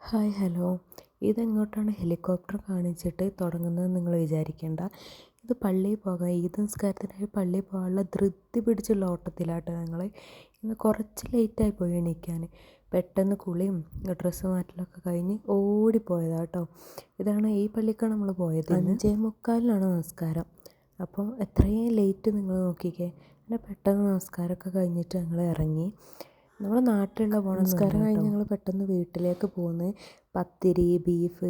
Hi hello. ഇതെങ്ങോട്ടാണ് helicopter കാണിച്ചിട്ട് തുടങ്ങുന്നത് നിങ്ങൾ വിചാരിക്കേണ്ട. ഇത് പള്ളിയിൽ പോകാൻ ഈദ് നിസ്കാരത്തിനായി പള്ളിയിൽ പോകാനുള്ള ധൃതി പിടിച്ചുള്ള ഓട്ടത്തിലാട്ടോ ഞങ്ങൾ. ഇന്ന് കുറച്ച് ലേറ്റായി പോയി എണീക്കാൻ. പെട്ടെന്ന് കുളിയും ഡ്രസ്സ് മാറ്റലൊക്കെ കഴിഞ്ഞ് ഓടിപ്പോയതാട്ടോ. ഈ പള്ളിക്കാണ് നമ്മൾ പോയത്. 5:45 നിസ്കാരം. അപ്പോൾ എത്രയും ലേറ്റ് നിങ്ങൾ നോക്കിക്കേ. പിന്നെ പെട്ടെന്ന് നമസ്കാരമൊക്കെ കഴിഞ്ഞിട്ട് ഞങ്ങൾ ഇറങ്ങി. നമ്മുടെ നാട്ടിലുള്ള നമസ്കാരം കഴിഞ്ഞ് ഞങ്ങൾ പെട്ടെന്ന് വീട്ടിലേക്ക് പോന്ന് പത്തിരി ബീഫ്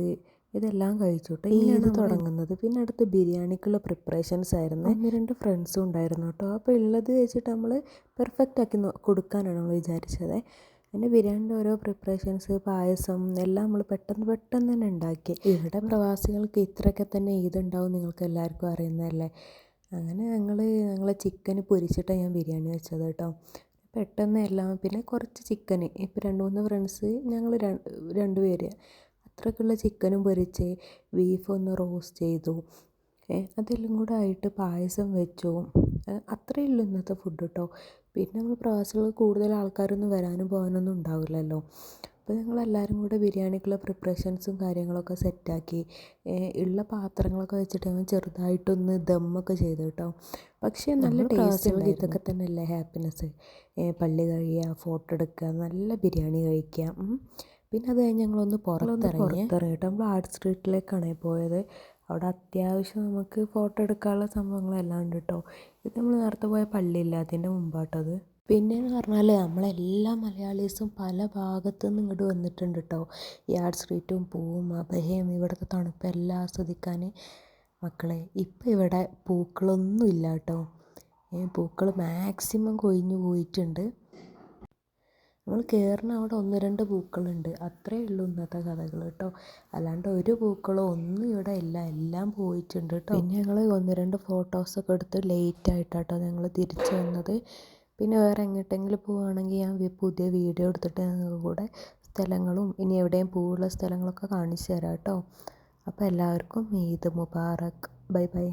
ഇതെല്ലാം കഴിച്ചിട്ട് ഇങ്ങനെയാണ് തുടങ്ങുന്നത്. പിന്നെ അടുത്ത് ബിരിയാണിക്കുള്ള പ്രിപ്പറേഷൻസ് ആയിരുന്നു. 1-2 ഫ്രണ്ട്സും ഉണ്ടായിരുന്നു കേട്ടോ. അപ്പോൾ ഉള്ളത് വെച്ചിട്ട് നമ്മൾ പെർഫെക്റ്റ് ആക്കി കൊടുക്കാനാണ് നമ്മൾ വിചാരിച്ചത്. പിന്നെ ബിരിയാണിൻ്റെ ഓരോ പ്രിപ്പറേഷൻസ് പായസം എല്ലാം നമ്മൾ പെട്ടെന്ന് തന്നെ ഉണ്ടാക്കി. ഇവിടെ പ്രവാസികൾക്ക് ഇത്രയൊക്കെ തന്നെ ഈദുണ്ടാവും നിങ്ങൾക്ക് എല്ലാവർക്കും അറിയുന്നതല്ലേ. അങ്ങനെ ഞങ്ങൾ ചിക്കൻ പൊരിച്ചിട്ടാണ് ഞാൻ ബിരിയാണി വെച്ചത് കേട്ടോ. പെട്ടെന്ന് എല്ലാം പിന്നെ കുറച്ച് ചിക്കന് ഇപ്പോൾ 2-3 ഫ്രണ്ട്സ് ഞങ്ങൾ 2 പേര് അത്രയ്ക്കുള്ള ചിക്കനും പൊരിച്ച് ബീഫ് ഒന്ന് റോസ്റ്റ് ചെയ്തു. അതെല്ലാം കൂടെ ആയിട്ട് പായസം വെച്ചു. അത്രയേ ഉള്ളൂ ഇന്നത്തെ ഫുഡ് കേട്ടോ. പിന്നെ നമ്മൾ പ്രവാസികൾ കൂടുതൽ ആൾക്കാരൊന്നും വരാനും പോകാനൊന്നും ഉണ്ടാവില്ലല്ലോ. അപ്പോൾ ഞങ്ങളെല്ലാവരും കൂടെ ബിരിയാണിക്കുള്ള പ്രിപ്പറേഷൻസും കാര്യങ്ങളൊക്കെ സെറ്റാക്കി. ഉള്ള പാത്രങ്ങളൊക്കെ വെച്ചിട്ട് ഞങ്ങൾ ചെറുതായിട്ടൊന്ന് ദമ്മൊക്കെ ചെയ്തു കേട്ടോ. പക്ഷേ നല്ല ടേസ്റ്റ്. ഇതൊക്കെ തന്നെയല്ലേ ഹാപ്പിനെസ്. പള്ളി കഴിയുക, ഫോട്ടോ എടുക്കുക, നല്ല ബിരിയാണി കഴിക്കുക. പിന്നെ അത് കഴിഞ്ഞ് ഞങ്ങളൊന്ന് പുറത്തിറങ്ങി കേട്ടോ. നമ്മൾ ആർട്ട് സ്ട്രീറ്റിലേക്കാണ് പോയത്. അവിടെ അത്യാവശ്യം നമുക്ക് ഫോട്ടോ എടുക്കാനുള്ള സംഭവങ്ങളെല്ലാം ഉണ്ട് കേട്ടോ. ഇത് നമ്മൾ നേരത്തെ പോയ പള്ളിയില്ല, അതിൻ്റെ മുമ്പാട്ടത്. പിന്നെയെന്ന് പറഞ്ഞാൽ നമ്മളെല്ലാ മലയാളീസും പല ഭാഗത്തു നിന്ന് ഇങ്ങോട്ട് വന്നിട്ടുണ്ട് കേട്ടോ. ഈ ആർട്ട് സ്ട്രീറ്റും പൂവും അഭയവും ഇവിടുത്തെ തണുപ്പെല്ലാം ആസ്വദിക്കാൻ. മക്കളെ ഇപ്പം ഇവിടെ പൂക്കളൊന്നും ഇല്ല കേട്ടോ. പൂക്കൾ മാക്സിമം കൊഴിഞ്ഞു പോയിട്ടുണ്ട്. നമ്മൾ കയറുന്ന അവിടെ 1-2 പൂക്കളുണ്ട്, അത്രയേ ഉള്ളൂ ഇന്നത്തെ കഥകൾ കേട്ടോ. അല്ലാണ്ട് ഒരു പൂക്കളോ ഒന്നും ഇവിടെ ഇല്ല, എല്ലാം പോയിട്ടുണ്ട് കേട്ടോ. പിന്നെ ഞങ്ങൾ 1-2 ഫോട്ടോസൊക്കെ എടുത്ത് ലേറ്റ് ആയിട്ടാട്ടോ ഞങ്ങൾ തിരിച്ചു വന്നത്. പിന്നെ വേറെ എങ്ങോട്ടെങ്കിലും പോവുകയാണെങ്കിൽ ഞാൻ പുതിയ വീഡിയോ എടുത്തിട്ട് ഞങ്ങൾക്ക് കൂടെ സ്ഥലങ്ങളും ഇനി എവിടെയും പൂവുള്ള സ്ഥലങ്ങളൊക്കെ കാണിച്ചു തരാം കേട്ടോ. അപ്പോൾ എല്ലാവർക്കും ഈദ് മുബാറക്ക്. Bye bye.